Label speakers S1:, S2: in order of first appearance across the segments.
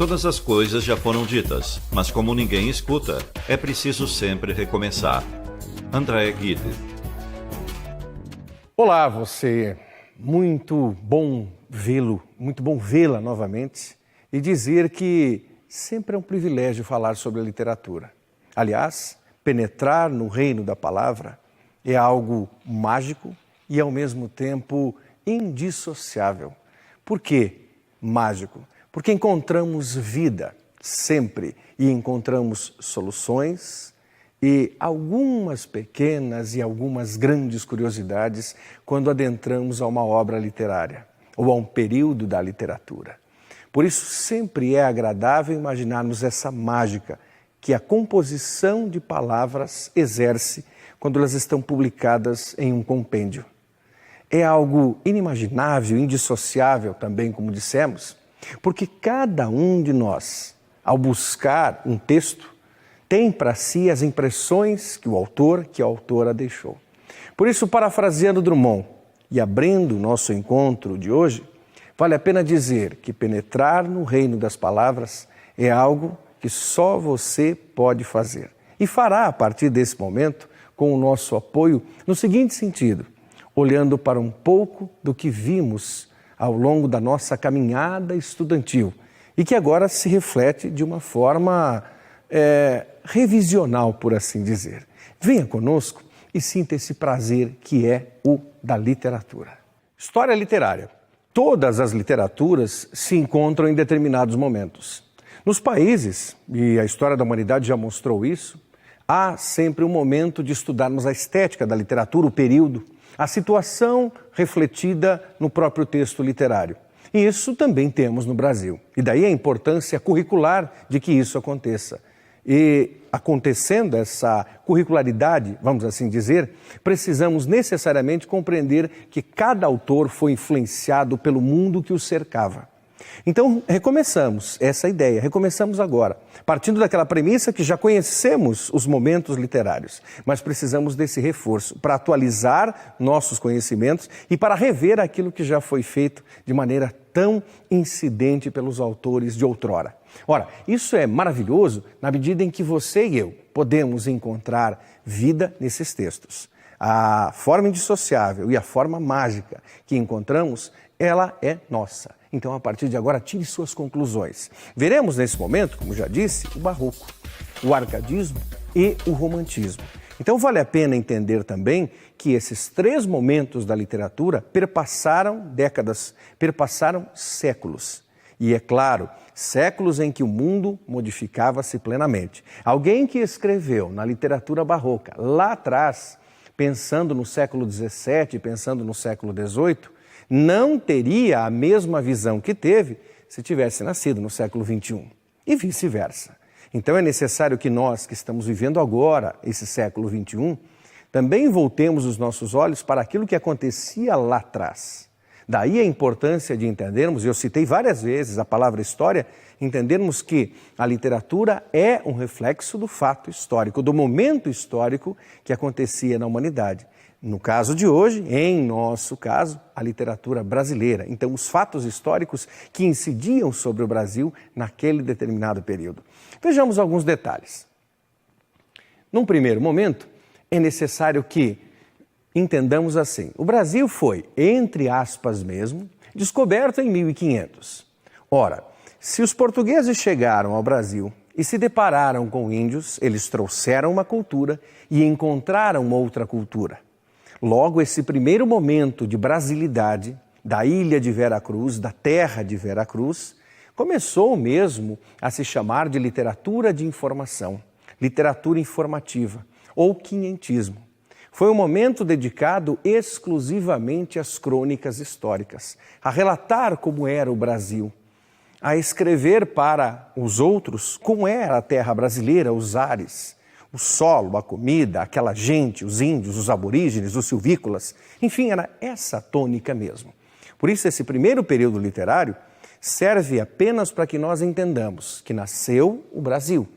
S1: Todas as coisas já foram ditas, mas como ninguém escuta, é preciso sempre recomeçar. André Guide.
S2: Olá, você. Muito bom vê-la novamente e dizer que sempre é um privilégio falar sobre a literatura. Aliás, penetrar no reino da palavra é algo mágico e ao mesmo tempo indissociável. Por que mágico? Porque encontramos vida sempre e encontramos soluções e algumas pequenas e algumas grandes curiosidades quando adentramos a uma obra literária ou a um período da literatura. Por isso sempre é agradável imaginarmos essa mágica que a composição de palavras exerce quando elas estão publicadas em um compêndio. É algo inimaginável, indissociável também, como dissemos, porque cada um de nós, ao buscar um texto, tem para si as impressões que o autor, que a autora deixou. Por isso, parafraseando Drummond e abrindo o nosso encontro de hoje, vale a pena dizer que penetrar no reino das palavras é algo que só você pode fazer. E fará a partir desse momento com o nosso apoio no seguinte sentido, olhando para um pouco do que vimos ao longo da nossa caminhada estudantil e que agora se reflete de uma forma revisional, por assim dizer. Venha conosco e sinta esse prazer que é o da literatura. História literária. Todas as literaturas se encontram em determinados momentos. Nos países, e a história da humanidade já mostrou isso, há sempre um momento de estudarmos a estética da literatura, o período, a situação refletida no próprio texto literário. E isso também temos no Brasil. E daí a importância curricular de que isso aconteça. E acontecendo essa curricularidade, vamos assim dizer, precisamos necessariamente compreender que cada autor foi influenciado pelo mundo que o cercava. Então, recomeçamos essa ideia, recomeçamos agora, partindo daquela premissa que já conhecemos os momentos literários, mas precisamos desse reforço para atualizar nossos conhecimentos e para rever aquilo que já foi feito de maneira tão incidente pelos autores de outrora. Ora, isso é maravilhoso na medida em que você e eu podemos encontrar vida nesses textos. A forma indissociável e a forma mágica que encontramos, ela é nossa. Então, a partir de agora, tire suas conclusões. Veremos nesse momento, como já disse, o barroco, o arcadismo e o romantismo. Então, vale a pena entender também que esses três momentos da literatura perpassaram décadas, perpassaram séculos. E, é claro, séculos em que o mundo modificava-se plenamente. Alguém que escreveu na literatura barroca, lá atrás, pensando no século XVII, pensando no século XVIII, não teria a mesma visão que teve se tivesse nascido no século XXI. E vice-versa. Então é necessário que nós, que estamos vivendo agora esse século XXI, também voltemos os nossos olhos para aquilo que acontecia lá atrás. Daí a importância de entendermos, eu citei várias vezes a palavra história, entendermos que a literatura é um reflexo do fato histórico, do momento histórico que acontecia na humanidade. No caso de hoje, em nosso caso, a literatura brasileira. Então, os fatos históricos que incidiam sobre o Brasil naquele determinado período. Vejamos alguns detalhes. Num primeiro momento, é necessário que entendamos assim. O Brasil foi, entre aspas mesmo, descoberto em 1500. Ora, se os portugueses chegaram ao Brasil e se depararam com índios, eles trouxeram uma cultura e encontraram outra cultura. Logo, esse primeiro momento de brasilidade da ilha de Veracruz, da terra de Veracruz, começou mesmo a se chamar de literatura de informação, literatura informativa ou quinhentismo. Foi um momento dedicado exclusivamente às crônicas históricas, a relatar como era o Brasil, a escrever para os outros como era a terra brasileira, os ares, o solo, a comida, aquela gente, os índios, os aborígenes, os silvícolas, enfim, era essa tônica mesmo. Por isso, esse primeiro período literário serve apenas para que nós entendamos que nasceu o Brasil.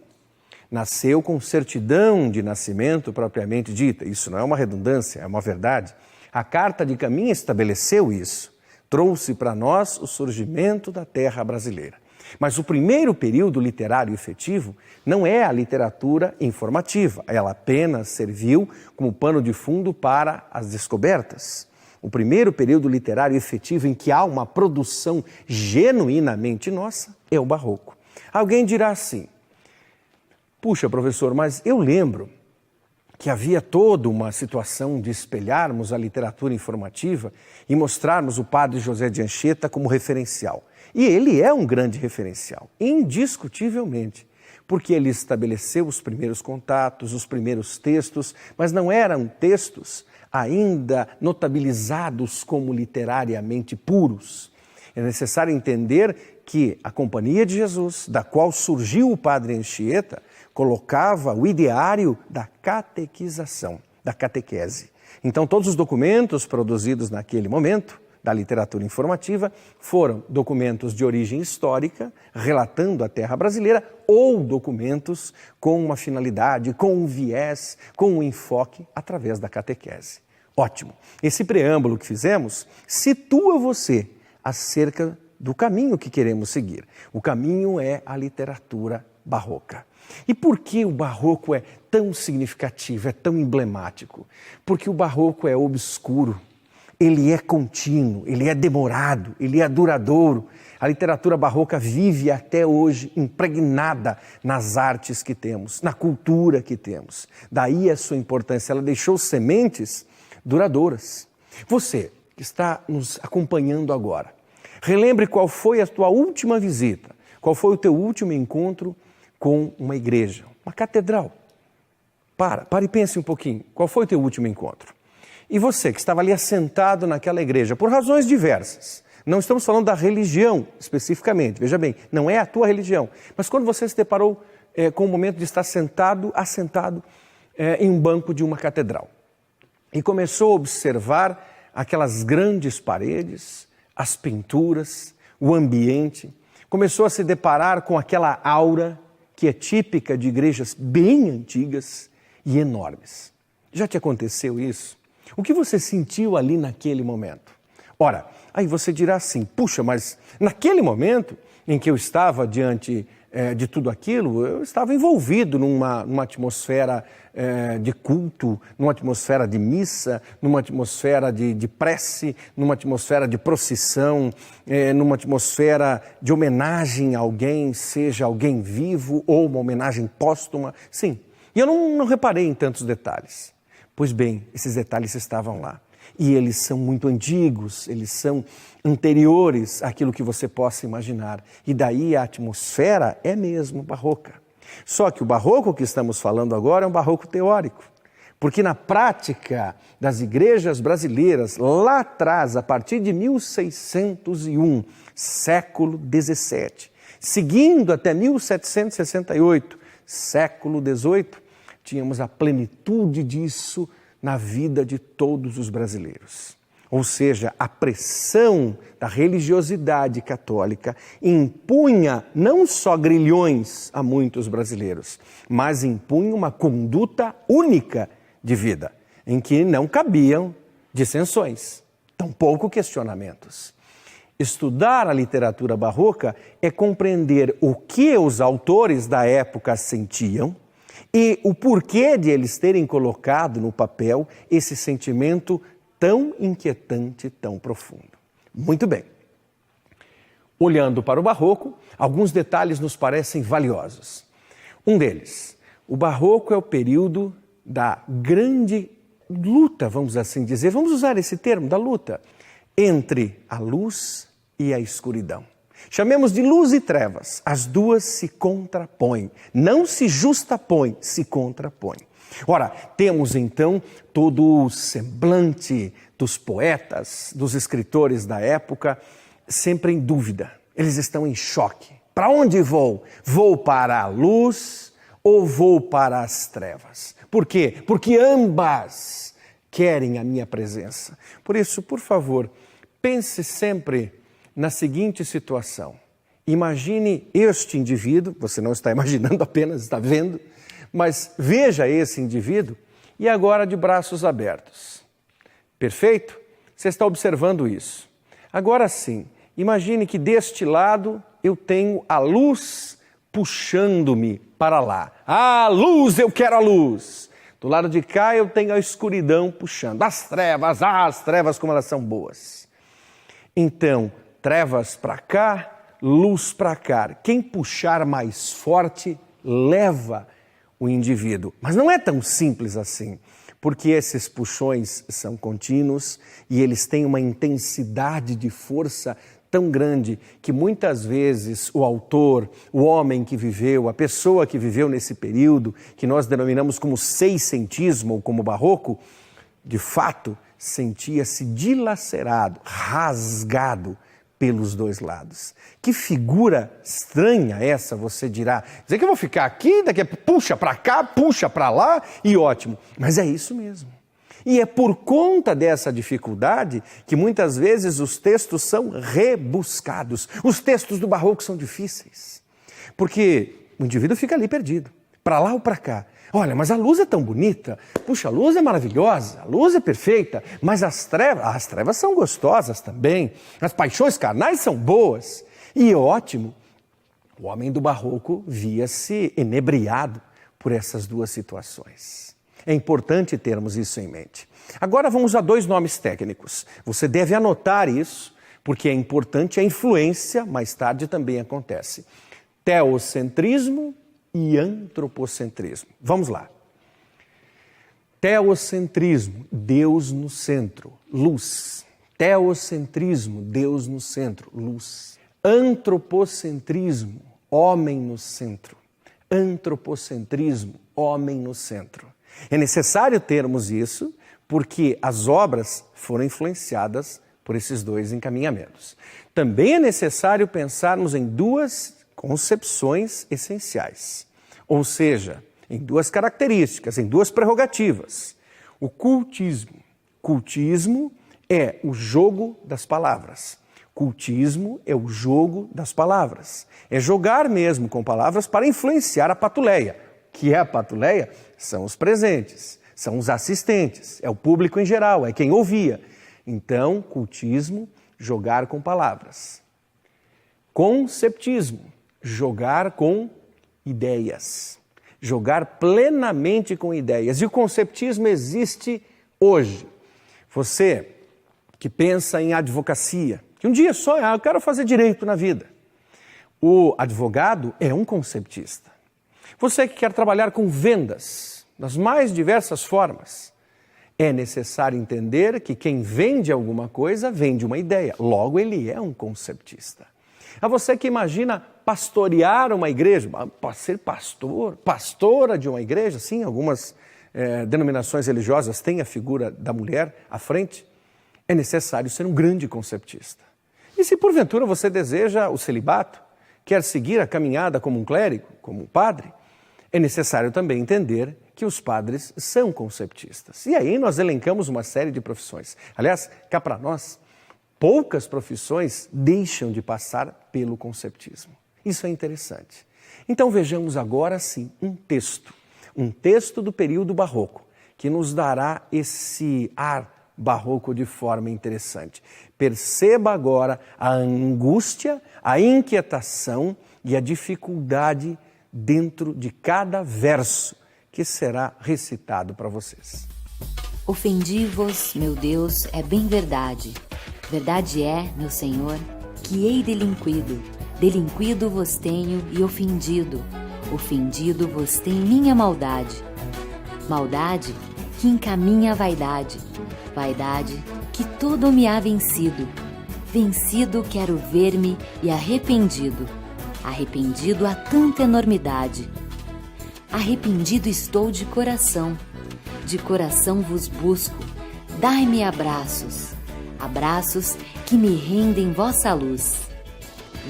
S2: Nasceu com certidão de nascimento propriamente dita. Isso não é uma redundância, é uma verdade. A Carta de Caminha estabeleceu isso. Trouxe para nós o surgimento da terra brasileira. Mas o primeiro período literário efetivo não é a literatura informativa, ela apenas serviu como pano de fundo para as descobertas. O primeiro período literário efetivo em que há uma produção genuinamente nossa é o Barroco. Alguém dirá assim: puxa, professor, mas eu lembro que havia toda uma situação de espelharmos a literatura informativa e mostrarmos o padre José de Anchieta como referencial. E ele é um grande referencial, indiscutivelmente, porque ele estabeleceu os primeiros contatos, os primeiros textos, mas não eram textos ainda notabilizados como literariamente puros. É necessário entender que a Companhia de Jesus, da qual surgiu o padre Anchieta, colocava o ideário da catequização, da catequese. Então, todos os documentos produzidos naquele momento, da literatura informativa, foram documentos de origem histórica, relatando a terra brasileira, ou documentos com uma finalidade, com um viés, com um enfoque através da catequese. Ótimo! Esse preâmbulo que fizemos situa você acerca do caminho que queremos seguir. O caminho é a literatura barroca. E por que o Barroco é tão significativo, é tão emblemático? Porque o Barroco é obscuro, ele é contínuo, ele é demorado, ele é duradouro. A literatura barroca vive até hoje impregnada nas artes que temos, na cultura que temos. Daí a sua importância, ela deixou sementes duradouras. Você que está nos acompanhando agora, relembre qual foi a tua última visita, qual foi o teu último encontro com uma igreja, uma catedral. Para e pense um pouquinho, qual foi o teu último encontro? E você que estava ali assentado naquela igreja, por razões diversas, não estamos falando da religião especificamente, veja bem, não é a tua religião, mas quando você se deparou com o momento de estar assentado em um banco de uma catedral e começou a observar aquelas grandes paredes, as pinturas, o ambiente, começou a se deparar com aquela aura que é típica de igrejas bem antigas e enormes. Já te aconteceu isso? O que você sentiu ali naquele momento? Ora, aí você dirá assim, puxa, mas naquele momento em que eu estava diante de tudo aquilo, eu estava envolvido numa atmosfera de culto, numa atmosfera de missa, numa atmosfera de prece, numa atmosfera de procissão, numa atmosfera de homenagem a alguém, seja alguém vivo ou uma homenagem póstuma. Sim, e eu não reparei em tantos detalhes. Pois bem, esses detalhes estavam lá. E eles são muito antigos, eles são anteriores àquilo que você possa imaginar. E daí a atmosfera é mesmo barroca. Só que o barroco que estamos falando agora é um barroco teórico. Porque na prática das igrejas brasileiras, lá atrás, a partir de 1601, século XVII, seguindo até 1768, século XVIII, tínhamos a plenitude disso na vida de todos os brasileiros. Ou seja, a pressão da religiosidade católica impunha não só grilhões a muitos brasileiros, mas impunha uma conduta única de vida, em que não cabiam dissensões, tampouco questionamentos. Estudar a literatura barroca é compreender o que os autores da época sentiam e o porquê de eles terem colocado no papel esse sentimento tão inquietante, tão profundo. Muito bem. Olhando para o Barroco, alguns detalhes nos parecem valiosos. Um deles, o Barroco é o período da grande luta, vamos assim dizer, vamos usar esse termo, da luta, entre a luz e a escuridão. Chamemos de luz e trevas, as duas se contrapõem, não se justapõem, se contrapõem. Ora, temos então todo o semblante dos poetas, dos escritores da época, sempre em dúvida. Eles estão em choque. Para onde vou? Vou para a luz ou vou para as trevas? Por quê? Porque ambas querem a minha presença. Por isso, por favor, pense sempre na seguinte situação. Imagine este indivíduo, você não está imaginando apenas, está vendo, mas veja esse indivíduo e agora de braços abertos. Perfeito? Você está observando isso. Agora sim, imagine que deste lado eu tenho a luz puxando-me para lá. A luz, eu quero a luz. Do lado de cá eu tenho a escuridão puxando. As trevas como elas são boas. Então, trevas para cá, luz para cá. Quem puxar mais forte leva o indivíduo. Mas não é tão simples assim, porque esses puxões são contínuos e eles têm uma intensidade de força tão grande que muitas vezes o autor, o homem que viveu, a pessoa que viveu nesse período, que nós denominamos como seiscentismo ou como barroco, de fato sentia-se dilacerado, rasgado pelos dois lados. Que figura estranha essa, você dirá. Dizer que eu vou ficar aqui, daqui a puxa para cá, puxa para lá e ótimo. Mas é isso mesmo. E é por conta dessa dificuldade que muitas vezes os textos são rebuscados. Os textos do barroco são difíceis, porque o indivíduo fica ali perdido, para lá ou para cá. Olha, mas a luz é tão bonita, puxa, a luz é maravilhosa, a luz é perfeita, mas as trevas são gostosas também, as paixões carnais são boas. E ótimo, o homem do barroco via-se enebriado por essas duas situações. É importante termos isso em mente. Agora vamos a 2 nomes técnicos. Você deve anotar isso, porque é importante, a influência mais tarde também acontece. Teocentrismo e antropocentrismo. Vamos lá. Teocentrismo, Deus no centro, luz. Teocentrismo, Deus no centro, luz. Antropocentrismo, homem no centro. Antropocentrismo, homem no centro. É necessário termos isso, porque as obras foram influenciadas por esses 2 encaminhamentos. Também é necessário pensarmos em 2 concepções essenciais, ou seja, em 2 características, em 2 prerrogativas. O cultismo. Cultismo é o jogo das palavras. Cultismo é o jogo das palavras. É jogar mesmo com palavras para influenciar a patuleia. O que é a patuleia? São os presentes, são os assistentes, é o público em geral, é quem ouvia. Então, cultismo, jogar com palavras. Conceptismo, jogar com ideias. Jogar plenamente com ideias. E o conceptismo existe hoje. Você que pensa em advocacia, que um dia só, eu quero fazer direito na vida. O advogado é um conceptista. Você que quer trabalhar com vendas, das mais diversas formas, é necessário entender que quem vende alguma coisa, vende uma ideia. Logo, ele é um conceptista. A você que imagina pastorear uma igreja, ser pastor, pastora de uma igreja, sim, algumas denominações religiosas têm a figura da mulher à frente, é necessário ser um grande conceptista. E se porventura você deseja o celibato, quer seguir a caminhada como um clérigo, como um padre, é necessário também entender que os padres são conceptistas. E aí nós elencamos uma série de profissões. Aliás, cá para nós, poucas profissões deixam de passar pelo conceptismo. Isso é interessante. Então vejamos agora sim um texto do período barroco, que nos dará esse ar barroco de forma interessante. Perceba agora a angústia, a inquietação e a dificuldade dentro de cada verso que será recitado para vocês.
S3: Ofendi-vos, meu Deus, é bem verdade. Verdade é, meu Senhor, que hei delinquido. Delinquido vos tenho e ofendido. Ofendido vos tem minha maldade. Maldade que encaminha a vaidade. Vaidade que todo me há vencido. Vencido quero ver-me e arrependido. Arrependido a tanta enormidade. Arrependido estou de coração vos busco, dai-me abraços, abraços que me rendem vossa luz.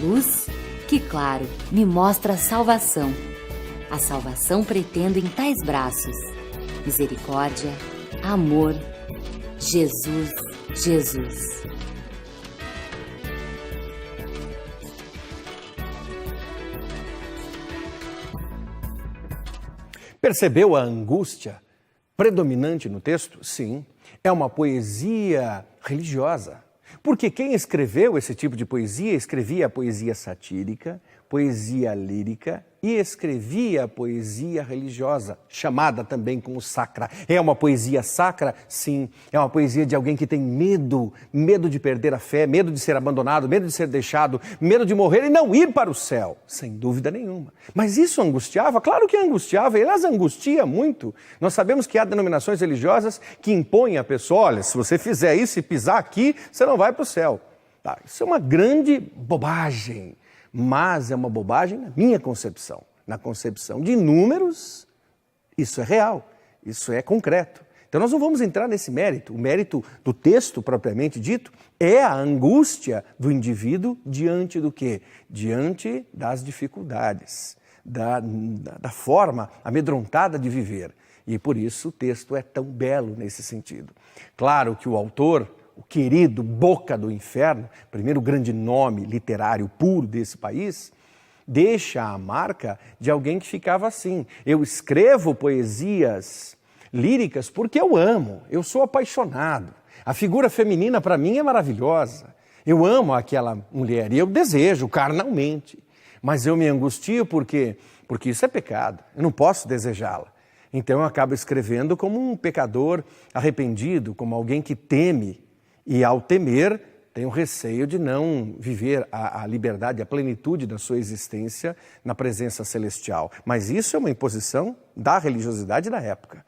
S3: Luz que, claro, me mostra a salvação pretendo em tais braços. Misericórdia, amor, Jesus, Jesus.
S2: Percebeu a angústia predominante no texto? Sim, é uma poesia religiosa. Porque quem escreveu esse tipo de poesia, escrevia a poesia satírica, poesia lírica e escrevia a poesia religiosa, chamada também como sacra. É uma poesia sacra? Sim. É uma poesia de alguém que tem medo, medo de perder a fé, medo de ser abandonado, medo de ser deixado, medo de morrer e não ir para o céu, sem dúvida nenhuma. Mas isso angustiava? Claro que angustiava, e aliás angustia muito. Nós sabemos que há denominações religiosas que impõem à pessoa, olha, se você fizer isso e pisar aqui, você não vai para o céu. Tá, isso é uma grande bobagem. Mas é uma bobagem na minha concepção. Na concepção de números, isso é real, isso é concreto. Então nós não vamos entrar nesse mérito. O mérito do texto, propriamente dito, é a angústia do indivíduo diante do quê? Diante das dificuldades, da forma amedrontada de viver. E por isso o texto é tão belo nesse sentido. Claro que o autor, o querido Boca do Inferno, primeiro grande nome literário puro desse país, deixa a marca de alguém que ficava assim. Eu escrevo poesias líricas porque eu amo, eu sou apaixonado. A figura feminina para mim é maravilhosa. Eu amo aquela mulher e eu desejo carnalmente. Mas eu me angustio porque isso é pecado, eu não posso desejá-la. Então eu acabo escrevendo como um pecador arrependido, como alguém que teme. E ao temer, tem o receio de não viver a liberdade, a plenitude da sua existência na presença celestial. Mas isso é uma imposição da religiosidade da época.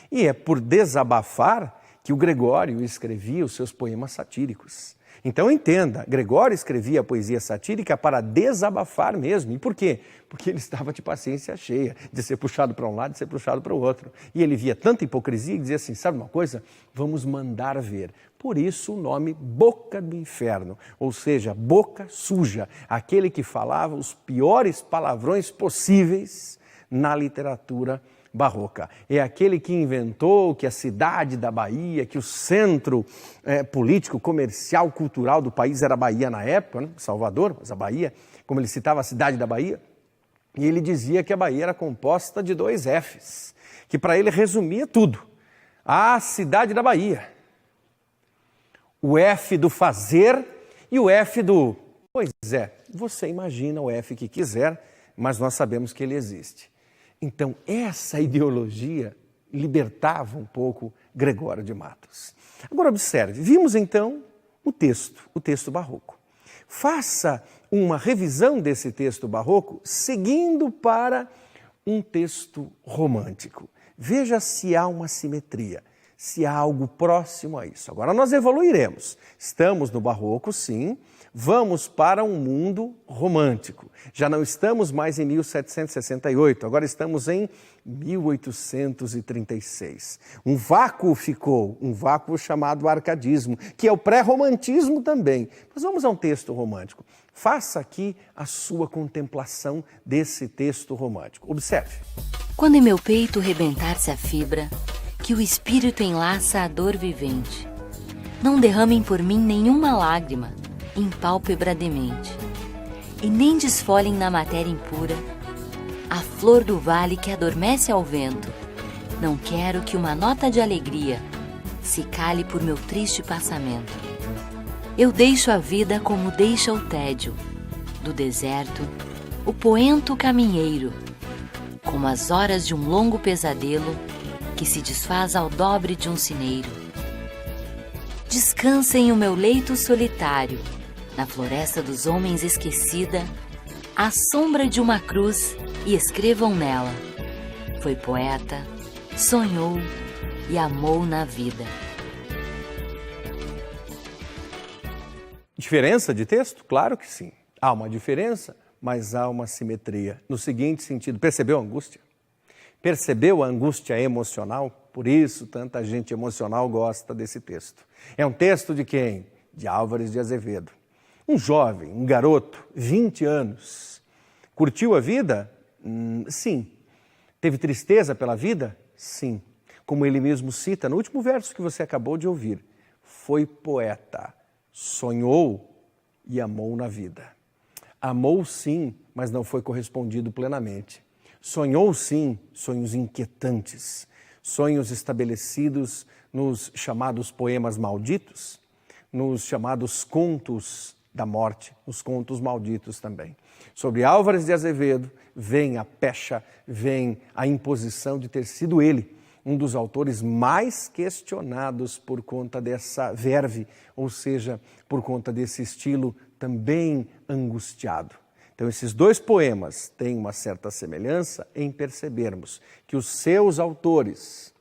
S2: E é por desabafar que o Gregório escrevia os seus poemas satíricos. Então entenda, Gregório escrevia a poesia satírica para desabafar mesmo. E por quê? Porque ele estava de paciência cheia, de ser puxado para um lado e ser puxado para o outro. E ele via tanta hipocrisia e dizia assim, sabe uma coisa? Vamos mandar ver. Por isso o nome Boca do Inferno, ou seja, boca suja, aquele que falava os piores palavrões possíveis na literatura barroca. É aquele que inventou que a cidade da Bahia, que o centro político, comercial, cultural do país era a Bahia na época, né? Salvador, mas a Bahia, como ele citava a cidade da Bahia, e ele dizia que a Bahia era composta de 2 Fs, que para ele resumia tudo. A cidade da Bahia. O F do fazer e o F do... Pois é, você imagina o F que quiser, mas nós sabemos que ele existe. Então, essa ideologia libertava um pouco Gregório de Matos. Agora, observe, vimos então o texto barroco. Faça uma revisão desse texto barroco seguindo para um texto romântico. Veja se há uma simetria, se há algo próximo a isso. Agora nós evoluiremos. Estamos no barroco, sim, vamos para um mundo romântico. Já não estamos mais em 1768, agora estamos em 1836. Um vácuo ficou, um vácuo chamado arcadismo, que é o pré-romantismo também. Mas vamos a um texto romântico. Faça aqui a sua contemplação desse texto romântico. Observe.
S3: Quando em meu peito rebentar-se a fibra, que o espírito enlaça a dor vivente, não derramem por mim nenhuma lágrima, impalpebra-demente, e nem desfolhem na matéria impura a flor do vale que adormece ao vento. Não quero que uma nota de alegria se cale por meu triste passamento. Eu deixo a vida como deixa o tédio do deserto, o poento caminheiro, como as horas de um longo pesadelo que se desfaz ao dobre de um cineiro. Descansem o meu leito solitário, na floresta dos homens esquecida, à sombra de uma cruz, e escrevam nela: foi poeta, sonhou e amou na vida.
S2: Diferença de texto? Claro que sim. Há uma diferença, mas há uma simetria. No seguinte sentido, percebeu a angústia? Percebeu a angústia emocional? Por isso, tanta gente emocional gosta desse texto. É um texto de quem? De Álvares de Azevedo. Um jovem, um garoto, 20 anos. Curtiu a vida? Sim. Teve tristeza pela vida? Sim. Como ele mesmo cita no último verso que você acabou de ouvir. Foi poeta, sonhou e amou na vida. Amou sim, mas não foi correspondido plenamente. Sonhou sim, sonhos inquietantes, sonhos estabelecidos nos chamados poemas malditos, nos chamados contos da morte, os contos malditos também. Sobre Álvares de Azevedo vem a pecha, vem a imposição de ter sido ele um dos autores mais questionados por conta dessa verve, ou seja, por conta desse estilo também angustiado. Então, esses dois poemas têm uma certa semelhança em percebermos que os seus autores,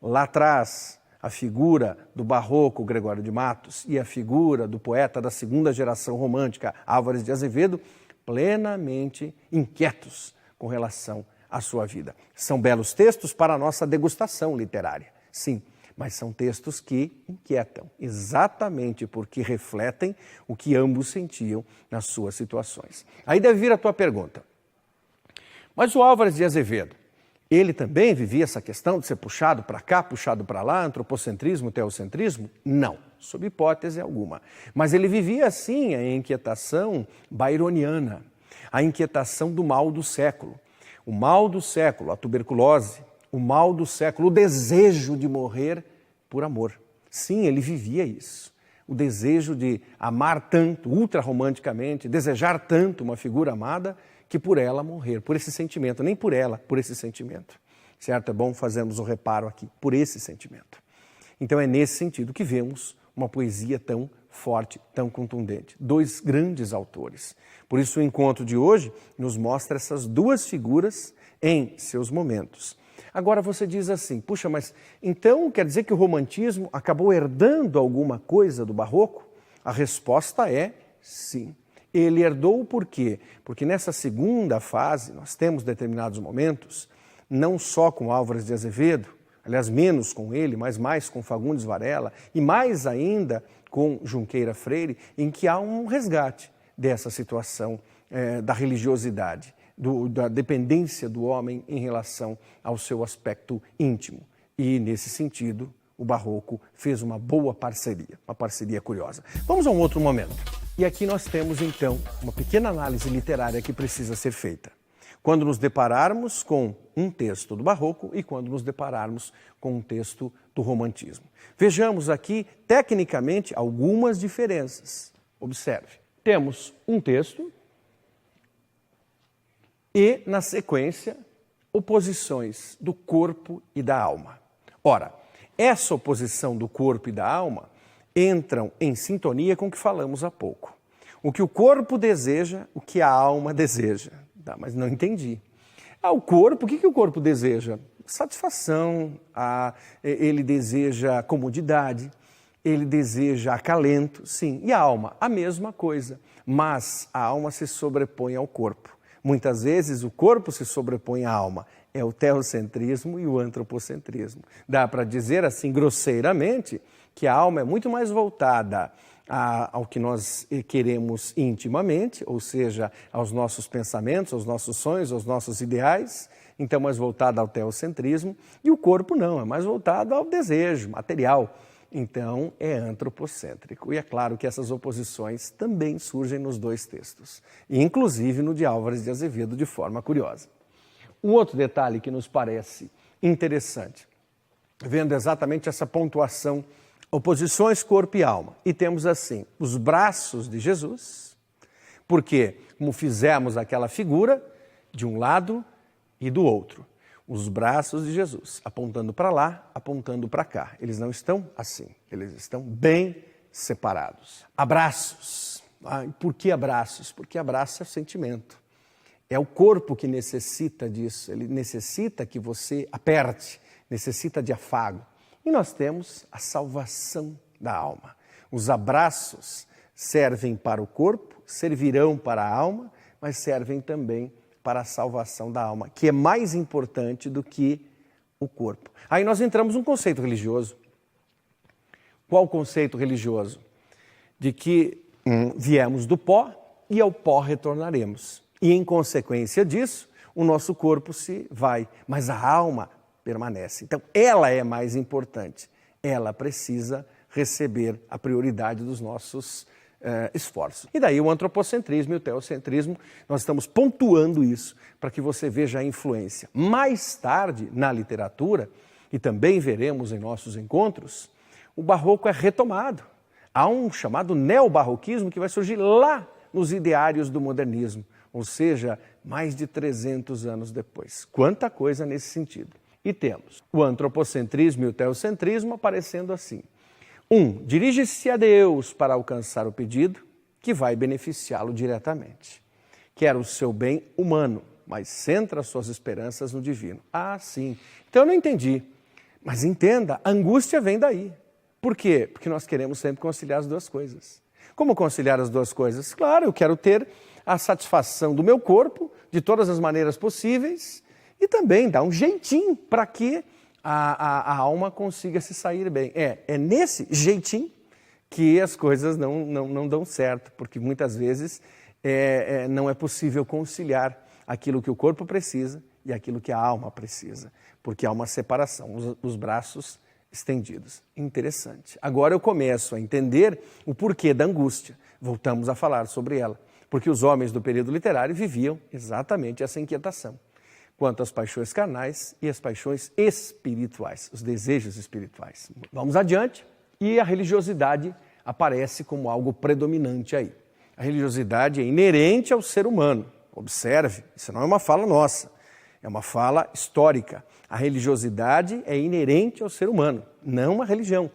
S2: lá atrás, a figura do barroco Gregório de Matos e a figura do poeta da segunda geração romântica, Álvares de Azevedo, plenamente inquietos com relação à sua vida. São belos textos para a nossa degustação literária, sim, mas são textos que inquietam, exatamente porque refletem o que ambos sentiam nas suas situações. Aí deve vir a tua pergunta, mas o Álvares de Azevedo, ele também vivia essa questão de ser puxado para cá, puxado para lá, antropocentrismo, teocentrismo? Não, sob hipótese alguma. Mas ele vivia, sim, a inquietação byroniana, a inquietação do mal do século. O mal do século, a tuberculose, o mal do século, o desejo de morrer por amor. Sim, ele vivia isso. O desejo de amar tanto, ultra-romanticamente, desejar tanto uma figura amada, que por ela morrer, por esse sentimento, nem por ela, por esse sentimento. Certo? É bom fazermos o reparo aqui, por esse sentimento. Então é nesse sentido que vemos uma poesia tão forte, tão contundente. Dois grandes autores. Por isso o encontro de hoje nos mostra essas duas figuras em seus momentos. Agora você diz assim, puxa, mas então quer dizer que o romantismo acabou herdando alguma coisa do barroco? A resposta é sim. Ele herdou por quê? Porque nessa segunda fase nós temos determinados momentos, não só com Álvares de Azevedo, aliás, menos com ele, mas mais com Fagundes Varela e mais ainda com Junqueira Freire, em que há um resgate dessa situação da religiosidade, da dependência do homem em relação ao seu aspecto íntimo. E, nesse sentido, o barroco fez uma boa parceria, uma parceria curiosa. Vamos a um outro momento. E aqui nós temos, então, uma pequena análise literária que precisa ser feita. Quando nos depararmos com um texto do barroco e quando nos depararmos com um texto do romantismo. Vejamos aqui, tecnicamente, algumas diferenças. Observe. Temos um texto e, na sequência, oposições do corpo e da alma. Ora, essa oposição do corpo e da alma entram em sintonia com o que falamos há pouco. O que o corpo deseja, o que a alma deseja. Tá, mas não entendi. O corpo, o que o corpo deseja? Satisfação, ele deseja comodidade, ele deseja acalento, sim. E a alma? A mesma coisa, mas a alma se sobrepõe ao corpo. Muitas vezes o corpo se sobrepõe à alma. É o teocentrismo e o antropocentrismo. Dá para dizer assim grosseiramente que a alma é muito mais voltada ao que nós queremos intimamente, ou seja, aos nossos pensamentos, aos nossos sonhos, aos nossos ideais, então mais voltada ao teocentrismo, e o corpo não, é mais voltado ao desejo material, então é antropocêntrico. E é claro que essas oposições também surgem nos dois textos, inclusive no de Álvares de Azevedo, de forma curiosa. Um outro detalhe que nos parece interessante, vendo exatamente essa pontuação, oposições corpo e alma. E temos assim, os braços de Jesus, porque, como fizemos aquela figura, de um lado e do outro. Os braços de Jesus, apontando para lá, apontando para cá. Eles não estão assim, eles estão bem separados. Abraços. Por que abraços? Porque abraço é sentimento. É o corpo que necessita disso, ele necessita que você aperte, necessita de afago. E nós temos a salvação da alma. Os abraços servem para o corpo, servirão para a alma, mas servem também para a salvação da alma, que é mais importante do que o corpo. Aí nós entramos num conceito religioso. Qual o conceito religioso? De que viemos do pó e ao pó retornaremos. E em consequência disso, o nosso corpo se vai, mas a alma permanece. Então, ela é mais importante. Ela precisa receber a prioridade dos nossos esforços. E daí o antropocentrismo e o teocentrismo, nós estamos pontuando isso para que você veja a influência. Mais tarde, na literatura, e também veremos em nossos encontros, o barroco é retomado. Há um chamado neobarroquismo que vai surgir lá nos ideários do modernismo, ou seja, mais de 300 anos depois. Quanta coisa nesse sentido. E temos o antropocentrismo e o teocentrismo aparecendo assim. Dirige-se a Deus para alcançar o pedido, que vai beneficiá-lo diretamente. Quer o seu bem humano, mas centra suas esperanças no divino. Ah, sim. Então eu não entendi. Mas entenda, a angústia vem daí. Por quê? Porque nós queremos sempre conciliar as duas coisas. Como conciliar as duas coisas? Claro, eu quero ter a satisfação do meu corpo, de todas as maneiras possíveis, e também dar um jeitinho para que a alma consiga se sair bem. É nesse jeitinho que as coisas não dão certo, porque muitas vezes não é possível conciliar aquilo que o corpo precisa e aquilo que a alma precisa, porque há uma separação, os braços estendidos. Interessante. Agora eu começo a entender o porquê da angústia. Voltamos a falar sobre ela, porque os homens do período literário viviam exatamente essa inquietação quanto às paixões carnais e às paixões espirituais, os desejos espirituais. Vamos adiante, e a religiosidade aparece como algo predominante aí. A religiosidade é inerente ao ser humano. Observe, isso não é uma fala nossa, é uma fala histórica. A religiosidade é inerente ao ser humano, não uma religião.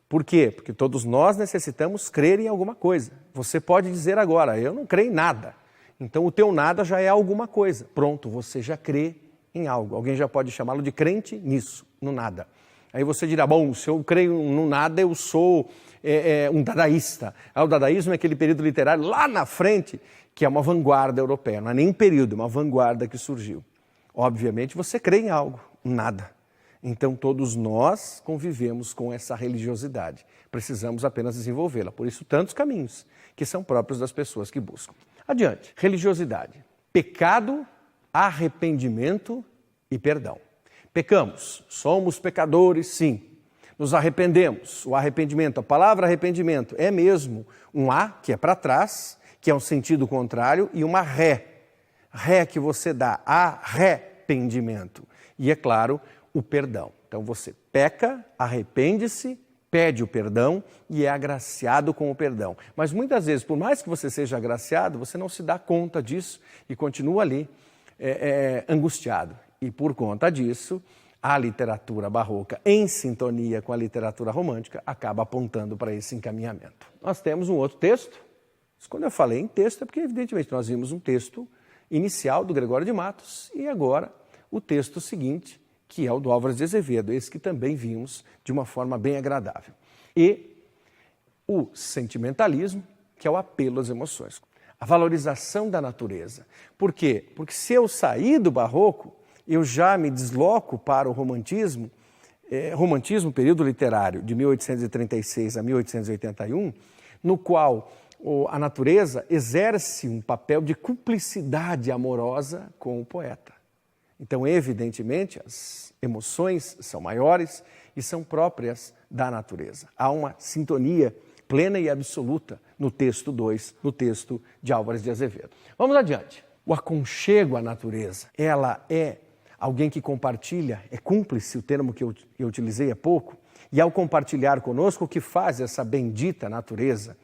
S2: Por quê? Porque todos nós necessitamos crer em alguma coisa. Você pode dizer agora, eu não creio em nada. Então o teu nada já é alguma coisa. Pronto, você já crê em algo. Alguém já pode chamá-lo de crente nisso, no nada. Aí você dirá, bom, se eu creio no nada, eu sou um dadaísta. O dadaísmo é aquele período literário lá na frente, que é uma vanguarda europeia. Não é nem um período, é uma vanguarda que surgiu. Obviamente você crê em algo, nada. Então todos nós convivemos com essa religiosidade. Precisamos apenas desenvolvê-la. Por isso tantos caminhos que são próprios das pessoas que buscam. Adiante, religiosidade. Pecado, arrependimento e perdão. Pecamos, somos pecadores, sim. Nos arrependemos. O arrependimento, a palavra arrependimento é mesmo um A, que é para trás, que é um sentido contrário, e uma ré. Ré que você dá, arrependimento. E é claro, o perdão. Então você peca, arrepende-se, pede o perdão e é agraciado com o perdão. Mas muitas vezes, por mais que você seja agraciado, você não se dá conta disso e continua ali angustiado. E por conta disso, a literatura barroca, em sintonia com a literatura romântica, acaba apontando para esse encaminhamento. Nós temos um outro texto. Quando eu falei em texto, é porque evidentemente nós vimos um texto inicial do Gregório de Matos e agora o texto seguinte, que é o do Álvares de Azevedo, esse que também vimos de uma forma bem agradável. E o sentimentalismo, que é o apelo às emoções, a valorização da natureza. Por quê? Porque se eu sair do barroco, eu já me desloco para o romantismo, período literário de 1836 a 1881, no qual a natureza exerce um papel de cumplicidade amorosa com o poeta. Então, evidentemente, as emoções são maiores e são próprias da natureza. Há uma sintonia plena e absoluta no texto 2, no texto de Álvares de Azevedo. Vamos adiante. O aconchego à natureza, ela é alguém que compartilha, é cúmplice, o termo que eu utilizei há pouco, e ao compartilhar conosco, o que faz essa bendita natureza?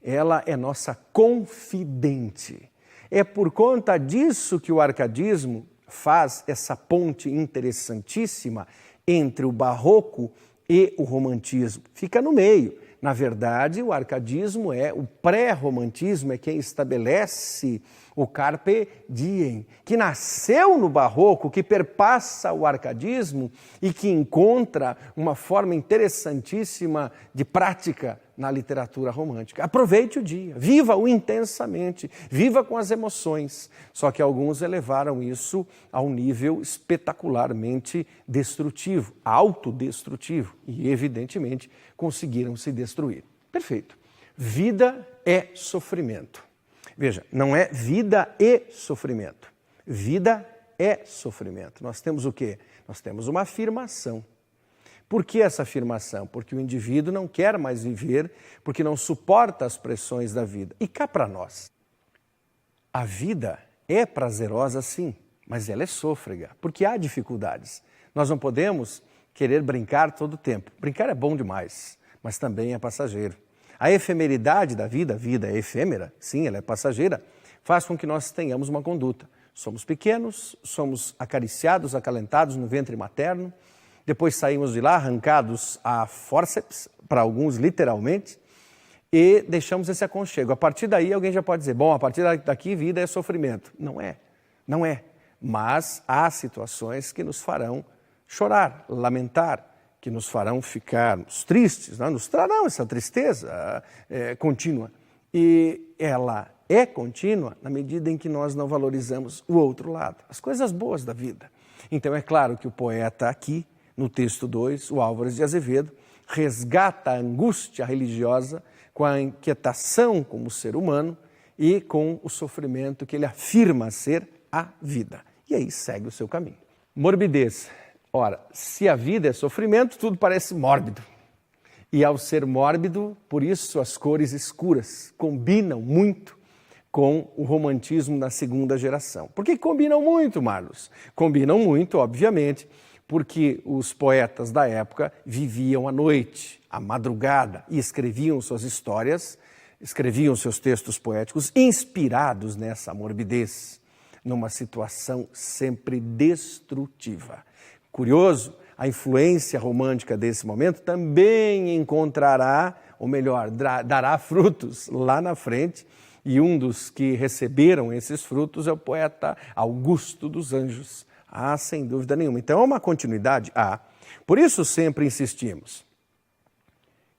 S2: Ela é nossa confidente. É por conta disso que o arcadismo faz essa ponte interessantíssima entre o barroco e o romantismo. Fica no meio. Na verdade, o arcadismo o pré-romantismo é quem estabelece o carpe diem, que nasceu no barroco, que perpassa o arcadismo e que encontra uma forma interessantíssima de prática na literatura romântica. Aproveite o dia, viva-o intensamente, viva com as emoções. Só que alguns elevaram isso a um nível espetacularmente destrutivo, autodestrutivo, e evidentemente conseguiram se destruir. Perfeito. Vida é sofrimento. Veja, não é vida e sofrimento. Vida é sofrimento. Nós temos o quê? Nós temos uma afirmação. Por que essa afirmação? Porque o indivíduo não quer mais viver, porque não suporta as pressões da vida. E cá para nós, a vida é prazerosa sim, mas ela é sôfrega, porque há dificuldades. Nós não podemos querer brincar todo o tempo. Brincar é bom demais, mas também é passageiro. A efemeridade da vida, a vida é efêmera, sim, ela é passageira, faz com que nós tenhamos uma conduta. Somos pequenos, somos acariciados, acalentados no ventre materno, depois saímos de lá arrancados a fórceps, para alguns literalmente, e deixamos esse aconchego. A partir daí alguém já pode dizer, bom, a partir daqui vida é sofrimento. Não é, não é. Mas há situações que nos farão chorar, lamentar, que nos farão ficar tristes, não? Nos trarão essa tristeza contínua. E ela é contínua na medida em que nós não valorizamos o outro lado, as coisas boas da vida. Então é claro que o poeta aqui, no texto 2, o Álvares de Azevedo, resgata a angústia religiosa com a inquietação como ser humano e com o sofrimento que ele afirma ser a vida. E aí segue o seu caminho. Morbidez. Ora, se a vida é sofrimento, tudo parece mórbido. E ao ser mórbido, por isso as cores escuras combinam muito com o romantismo da segunda geração. Por que combinam muito, Marlos? Combinam muito, obviamente, porque os poetas da época viviam à noite, à madrugada, e escreviam suas histórias, escreviam seus textos poéticos inspirados nessa morbidez, numa situação sempre destrutiva. Curioso, a influência romântica desse momento também encontrará, ou melhor, dará frutos lá na frente, e um dos que receberam esses frutos é o poeta Augusto dos Anjos. Ah, sem dúvida nenhuma. Então, é uma continuidade? Por isso sempre insistimos.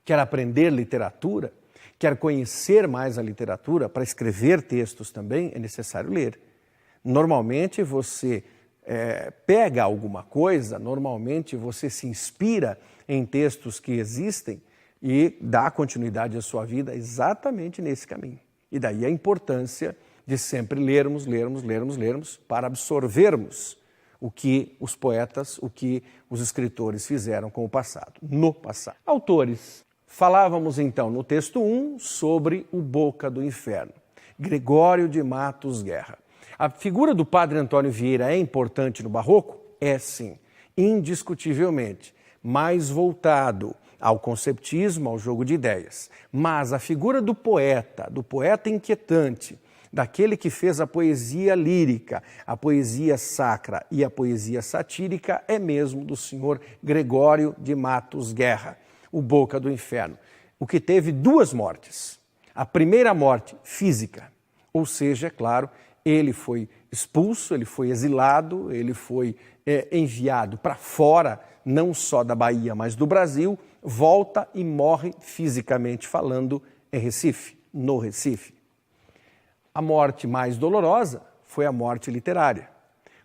S2: Quer aprender literatura? Quer conhecer mais a literatura? Para escrever textos também é necessário ler. Normalmente você pega alguma coisa, normalmente você se inspira em textos que existem e dá continuidade à sua vida exatamente nesse caminho. E daí a importância de sempre lermos para absorvermos o que os poetas, o que os escritores fizeram com o passado, no passado. Autores. Falávamos então no texto 1 sobre o Boca do Inferno, Gregório de Matos Guerra. A figura do padre Antônio Vieira é importante no Barroco? É sim, indiscutivelmente, mais voltado ao conceptismo, ao jogo de ideias. Mas a figura do poeta inquietante, daquele que fez a poesia lírica, a poesia sacra e a poesia satírica, é mesmo do senhor Gregório de Matos Guerra, o Boca do Inferno, o que teve duas mortes. A primeira morte física, ou seja, é claro, ele foi expulso, ele foi exilado, ele foi enviado para fora, não só da Bahia, mas do Brasil, volta e morre fisicamente falando em Recife, no Recife. A morte mais dolorosa foi a morte literária,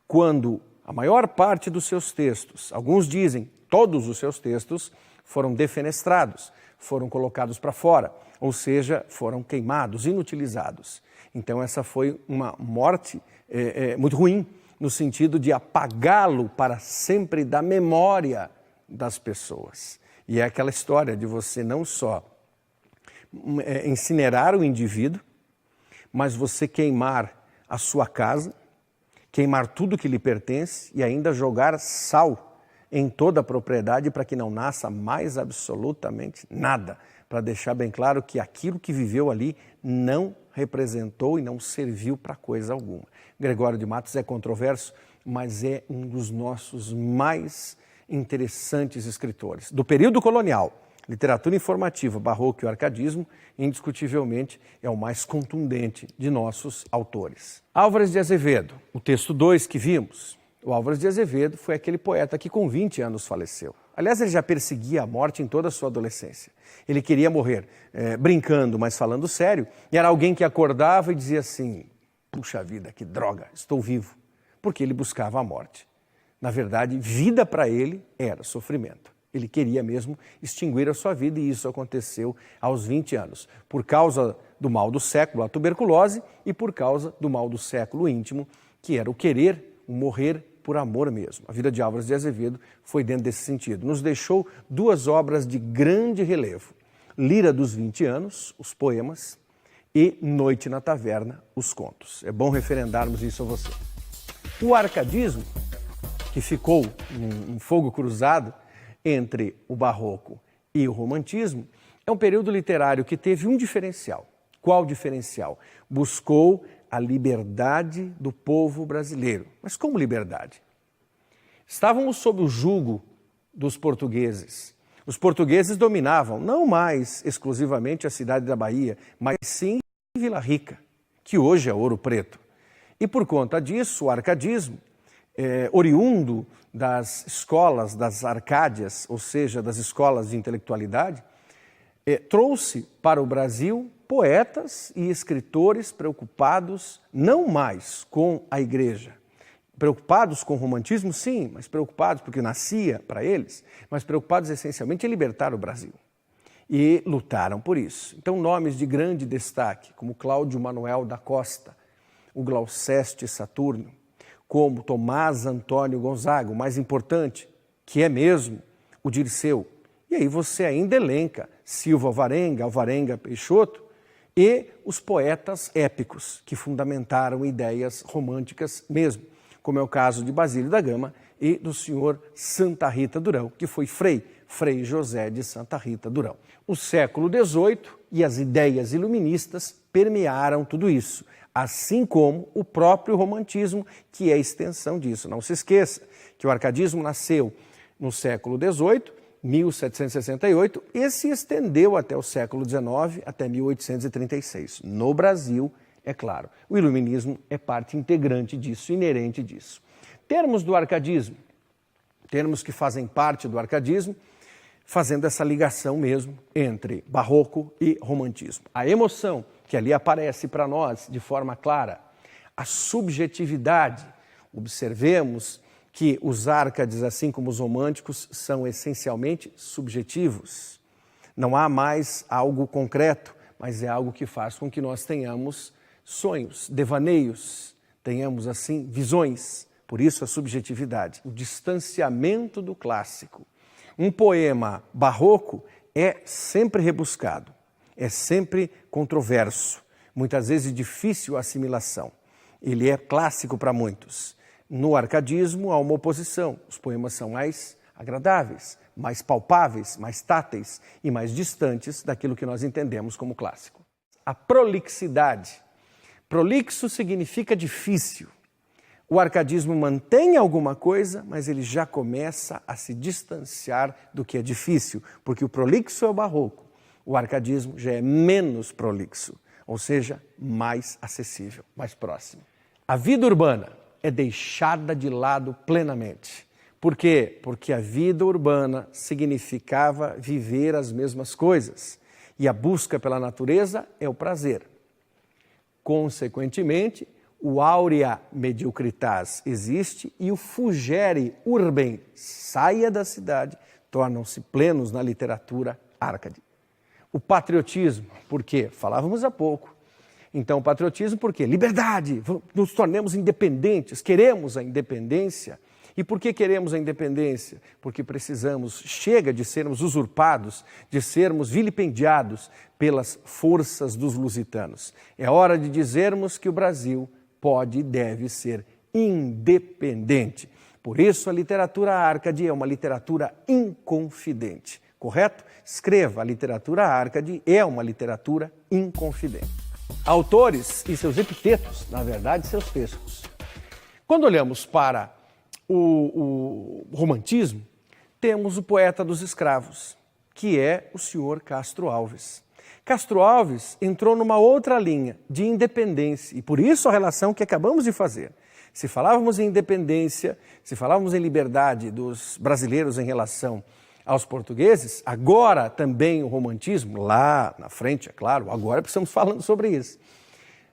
S2: quando a maior parte dos seus textos, alguns dizem todos os seus textos, foram defenestrados, foram colocados para fora, ou seja, foram queimados, inutilizados. Então essa foi uma morte muito ruim, no sentido de apagá-lo para sempre da memória das pessoas. E é aquela história de você não só incinerar o indivíduo, mas você queimar a sua casa, queimar tudo que lhe pertence e ainda jogar sal em toda a propriedade para que não nasça mais absolutamente nada, para deixar bem claro que aquilo que viveu ali não representou e não serviu para coisa alguma. Gregório de Matos é controverso, mas é um dos nossos mais interessantes escritores. Do período colonial, literatura informativa, barroco e o arcadismo, indiscutivelmente é o mais contundente de nossos autores. Álvares de Azevedo, o texto 2 que vimos. O Álvares de Azevedo foi aquele poeta que com 20 anos faleceu. Aliás, ele já perseguia a morte em toda a sua adolescência. Ele queria morrer brincando, mas falando sério. E era alguém que acordava e dizia assim, puxa vida, que droga, estou vivo. Porque ele buscava a morte. Na verdade, vida para ele era sofrimento. Ele queria mesmo extinguir a sua vida e isso aconteceu aos 20 anos. Por causa do mal do século, a tuberculose, e por causa do mal do século íntimo, que era o querer, o morrer por amor mesmo. A vida de Álvares de Azevedo foi dentro desse sentido. Nos deixou duas obras de grande relevo. Lira dos 20 anos, os poemas, e Noite na Taverna, os contos. É bom referendarmos isso a você. O arcadismo, que ficou um fogo cruzado entre o barroco e o romantismo, é um período literário que teve um diferencial. Qual diferencial? Buscou a liberdade do povo brasileiro. Mas como liberdade? Estávamos sob o jugo dos portugueses. Os portugueses dominavam não mais exclusivamente a cidade da Bahia, mas sim Vila Rica, que hoje é Ouro Preto. E por conta disso, o arcadismo, oriundo das escolas, das Arcádias, ou seja, das escolas de intelectualidade, trouxe para o Brasil poetas e escritores preocupados não mais com a igreja, preocupados com o romantismo, sim, mas preocupados porque nascia para eles, mas preocupados essencialmente em libertar o Brasil. E lutaram por isso. Então, nomes de grande destaque, como Cláudio Manuel da Costa, o Glouceste Saturno, como Tomás Antônio Gonzaga, o mais importante, que é mesmo o Dirceu. E aí você ainda elenca Silva Alvarenga Peixoto e os poetas épicos que fundamentaram ideias românticas mesmo, como é o caso de Basílio da Gama e do senhor Santa Rita Durão, que foi Frei José de Santa Rita Durão. O século XVIII e as ideias iluministas permearam tudo isso, assim como o próprio romantismo, que é a extensão disso. Não se esqueça que o arcadismo nasceu no século XVIII, 1768, e se estendeu até o século XIX, até 1836. No Brasil, é claro, o iluminismo é parte integrante disso, inerente disso. Termos do arcadismo, termos que fazem parte do arcadismo, fazendo essa ligação mesmo entre barroco e romantismo. A emoção que ali aparece para nós de forma clara, a subjetividade. Observemos que os árcades, assim como os românticos, são essencialmente subjetivos. Não há mais algo concreto, mas é algo que faz com que nós tenhamos sonhos, devaneios, tenhamos assim visões. Por isso a subjetividade, o distanciamento do clássico. Um poema barroco é sempre rebuscado, é sempre controverso, muitas vezes difícil a assimilação. Ele é clássico para muitos. No arcadismo há uma oposição. Os poemas são mais agradáveis, mais palpáveis, mais táteis e mais distantes daquilo que nós entendemos como clássico. A prolixidade. Prolixo significa difícil. O arcadismo mantém alguma coisa, mas ele já começa a se distanciar do que é difícil, porque o prolixo é o barroco, o arcadismo já é menos prolixo, ou seja, mais acessível, mais próximo. A vida urbana é deixada de lado plenamente. Por quê? Porque a vida urbana significava viver as mesmas coisas, e a busca pela natureza é o prazer. Consequentemente, o aurea mediocritas existe e o fugere urbem, saia da cidade, tornam-se plenos na literatura árcade. O patriotismo, por quê? Falávamos há pouco. Então, o patriotismo por quê? Liberdade, nos tornemos independentes, queremos a independência. E por que queremos a independência? Porque precisamos, chega de sermos usurpados, de sermos vilipendiados pelas forças dos lusitanos. É hora de dizermos que o Brasil pode e deve ser independente. Por isso, a literatura árcade é uma literatura inconfidente, correto? Escreva, a literatura árcade é uma literatura inconfidente. Autores e seus epitetos, na verdade, seus textos. Quando olhamos para o romantismo, temos o poeta dos escravos, que é o senhor Castro Alves. Castro Alves entrou numa outra linha de independência e por isso a relação que acabamos de fazer. Se falávamos em independência, se falávamos em liberdade dos brasileiros em relação aos portugueses, agora também o romantismo, lá na frente, é claro, agora precisamos falando sobre isso,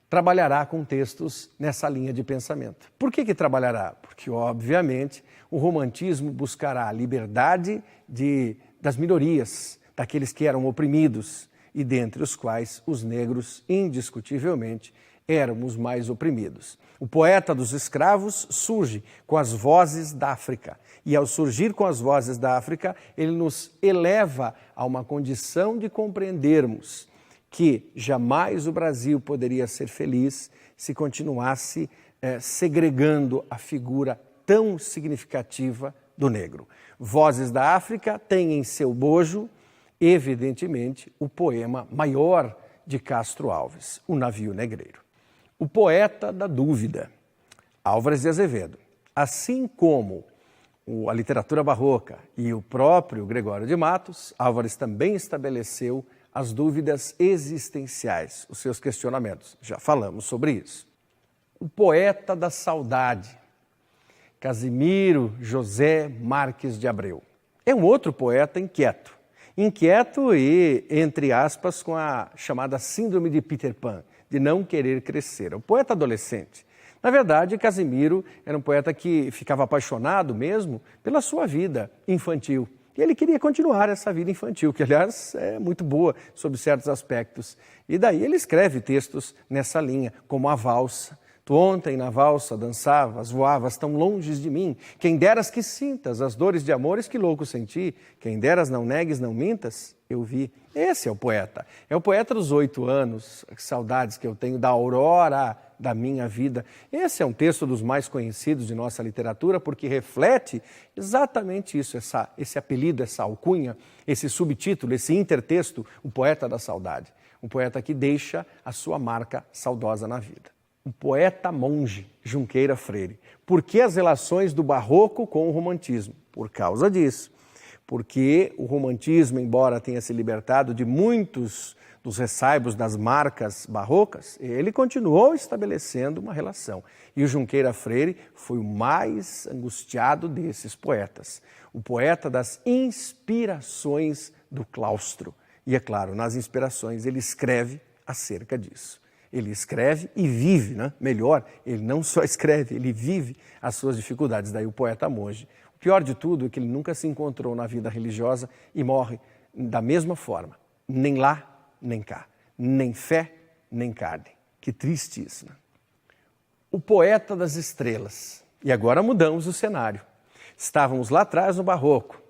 S2: trabalhará com textos nessa linha de pensamento. Por que trabalhará? Porque, obviamente, o romantismo buscará a liberdade das minorias, daqueles que eram oprimidos, e dentre os quais os negros, indiscutivelmente, éramos mais oprimidos. O poeta dos escravos surge com as vozes da África, e ao surgir com as vozes da África, ele nos eleva a uma condição de compreendermos que jamais o Brasil poderia ser feliz se continuasse segregando a figura tão significativa do negro. Vozes da África têm em seu bojo Evidentemente, o poema maior de Castro Alves, O Navio Negreiro. O poeta da dúvida, Álvares de Azevedo. Assim como a literatura barroca e o próprio Gregório de Matos, Álvares também estabeleceu as dúvidas existenciais, os seus questionamentos. Já falamos sobre isso. O poeta da saudade, Casimiro José Marques de Abreu. É um outro poeta inquieto. Inquieto e, entre aspas, com a chamada síndrome de Peter Pan, de não querer crescer. É um poeta adolescente. Na verdade, Casimiro era um poeta que ficava apaixonado mesmo pela sua vida infantil. E ele queria continuar essa vida infantil, que, aliás, é muito boa sob certos aspectos. E daí ele escreve textos nessa linha, como A Valsa. Tu ontem na valsa dançavas, voavas tão longe de mim. Quem deras que sintas as dores de amores que louco senti. Quem deras não negues, não mintas, eu vi. Esse é o poeta. É o poeta dos 8 anos, saudades que eu tenho da aurora da minha vida. Esse é um texto dos mais conhecidos de nossa literatura porque reflete exatamente isso, esse apelido, essa alcunha, esse subtítulo, esse intertexto, o poeta da saudade. Um poeta que deixa a sua marca saudosa na vida. O poeta monge, Junqueira Freire. Por que as relações do barroco com o romantismo? Por causa disso. Porque o romantismo, embora tenha se libertado de muitos dos ressaibos das marcas barrocas, ele continuou estabelecendo uma relação. E o Junqueira Freire foi o mais angustiado desses poetas. O poeta das inspirações do claustro. E é claro, nas inspirações ele escreve acerca disso. Ele escreve e vive, né? Melhor, ele não só escreve, ele vive as suas dificuldades. Daí o poeta monge. O pior de tudo é que ele nunca se encontrou na vida religiosa e morre da mesma forma. Nem lá, nem cá. Nem fé, nem carne. Que triste isso, né? O poeta das estrelas. E agora mudamos o cenário. Estávamos lá atrás no barroco.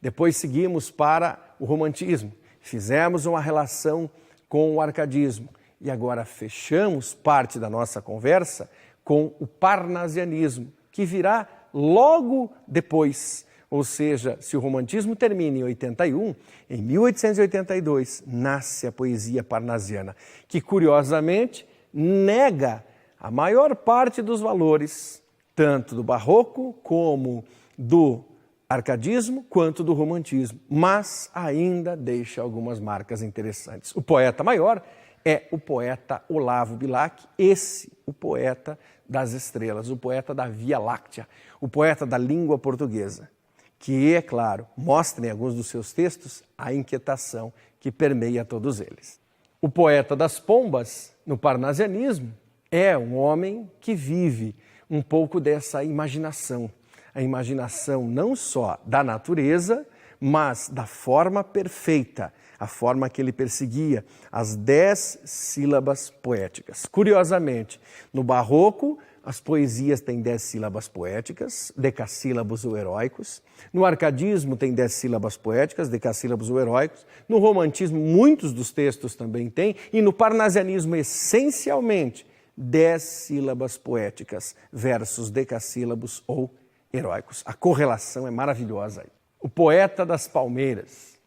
S2: Depois seguimos para o romantismo. Fizemos uma relação com o arcadismo. E agora fechamos parte da nossa conversa com o parnasianismo, que virá logo depois. Ou seja, se o romantismo termina em 81, em 1882 nasce a poesia parnasiana, que curiosamente nega a maior parte dos valores, tanto do barroco como do arcadismo, quanto do romantismo, mas ainda deixa algumas marcas interessantes. O poeta maior é o poeta Olavo Bilac, o poeta das estrelas, o poeta da Via Láctea, o poeta da língua portuguesa, que, é claro, mostra em alguns dos seus textos a inquietação que permeia todos eles. O poeta das pombas, no parnasianismo, é um homem que vive um pouco dessa imaginação, a imaginação não só da natureza, mas da forma perfeita, a forma que ele perseguia, as 10 sílabas poéticas. Curiosamente, no barroco, as poesias têm 10 sílabas poéticas, decassílabos ou heróicos. No arcadismo tem 10 sílabas poéticas, decassílabos ou heróicos. No romantismo, muitos dos textos também têm. E no parnasianismo, essencialmente, 10 sílabas poéticas versus decassílabos ou heróicos. A correlação é maravilhosa aí. O poeta das palmeiras,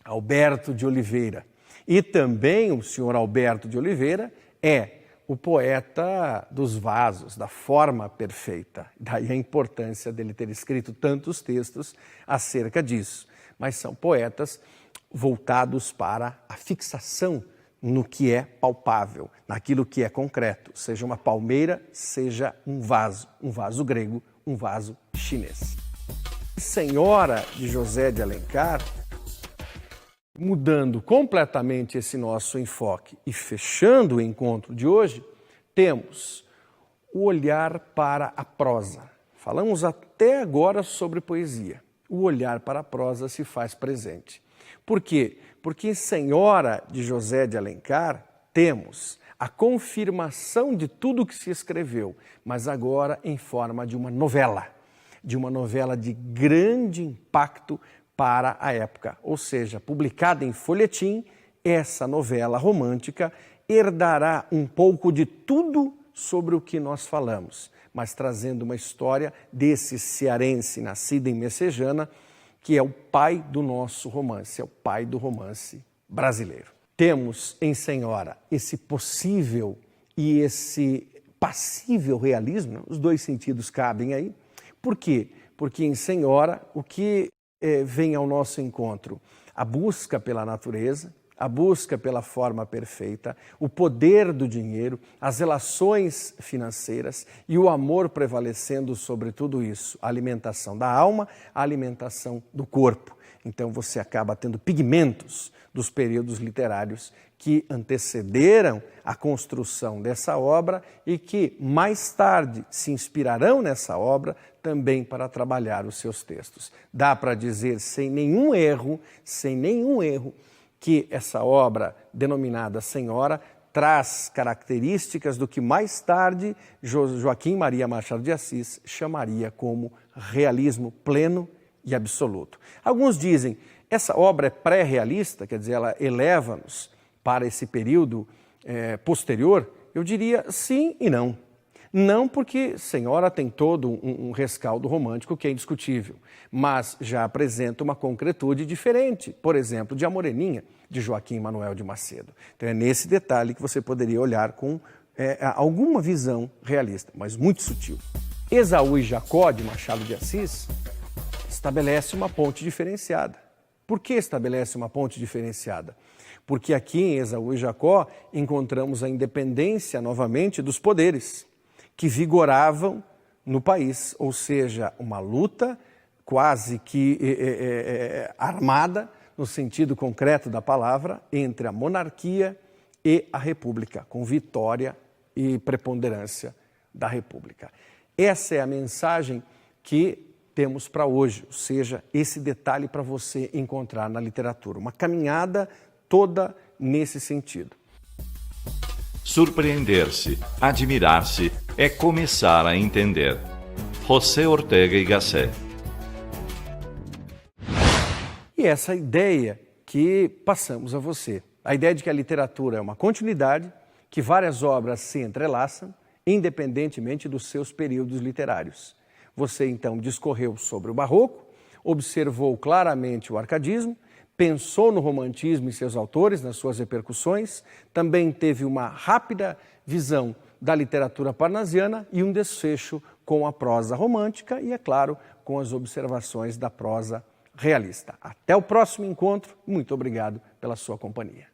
S2: Alberto de Oliveira. E também o senhor Alberto de Oliveira é o poeta dos vasos, da forma perfeita. Daí a importância dele ter escrito tantos textos acerca disso. Mas são poetas voltados para a fixação no que é palpável, naquilo que é concreto, seja uma palmeira, seja um vaso grego, um vaso chinês. Senhora de José de Alencar, mudando completamente esse nosso enfoque e fechando o encontro de hoje, temos o olhar para a prosa. Falamos até agora sobre poesia. O olhar para a prosa se faz presente. Por quê? Porque em Senhora de José de Alencar temos a confirmação de tudo que se escreveu, mas agora em forma de uma novela de grande impacto para a época, ou seja, publicada em folhetim, essa novela romântica herdará um pouco de tudo sobre o que nós falamos, mas trazendo uma história desse cearense nascido em Messejana, que é o pai do nosso romance, é o pai do romance brasileiro. Temos em Senhora esse possível e esse passível realismo, os dois sentidos cabem aí. Por quê? Porque em Senhora o que vem ao nosso encontro? A busca pela natureza, a busca pela forma perfeita, o poder do dinheiro, as relações financeiras e o amor prevalecendo sobre tudo isso. A alimentação da alma, a alimentação do corpo. Então você acaba tendo pigmentos dos períodos literários que antecederam a construção dessa obra e que mais tarde se inspirarão nessa obra também para trabalhar os seus textos. Dá para dizer sem nenhum erro, que essa obra denominada Senhora traz características do que mais tarde Joaquim Maria Machado de Assis chamaria como realismo pleno e absoluto. Alguns dizem, essa obra é pré-realista, quer dizer, ela eleva-nos para esse período posterior. Eu diria sim e não. Não porque Senhora tem todo um rescaldo romântico que é indiscutível, mas já apresenta uma concretude diferente, por exemplo, de A Moreninha, de Joaquim Manuel de Macedo. Então é nesse detalhe que você poderia olhar com alguma visão realista, mas muito sutil. Esaú e Jacó, de Machado de Assis, estabelece uma ponte diferenciada. Por que estabelece uma ponte diferenciada? Porque aqui em Esaú e Jacó encontramos a independência novamente dos poderes que vigoravam no país, ou seja, uma luta quase que armada, no sentido concreto da palavra, entre a monarquia e a república, com vitória e preponderância da república. Essa é a mensagem que temos para hoje, ou seja, esse detalhe para você encontrar na literatura, uma caminhada toda nesse sentido.
S1: Surpreender-se, admirar-se, é começar a entender. José Ortega y Gasset.
S2: E essa ideia que passamos a você, a ideia de que a literatura é uma continuidade, que várias obras se entrelaçam, independentemente dos seus períodos literários. Você então discorreu sobre o Barroco, observou claramente o arcadismo, pensou no romantismo e seus autores, nas suas repercussões, também teve uma rápida visão da literatura parnasiana e um desfecho com a prosa romântica e, é claro, com as observações da prosa realista. Até o próximo encontro, muito obrigado pela sua companhia.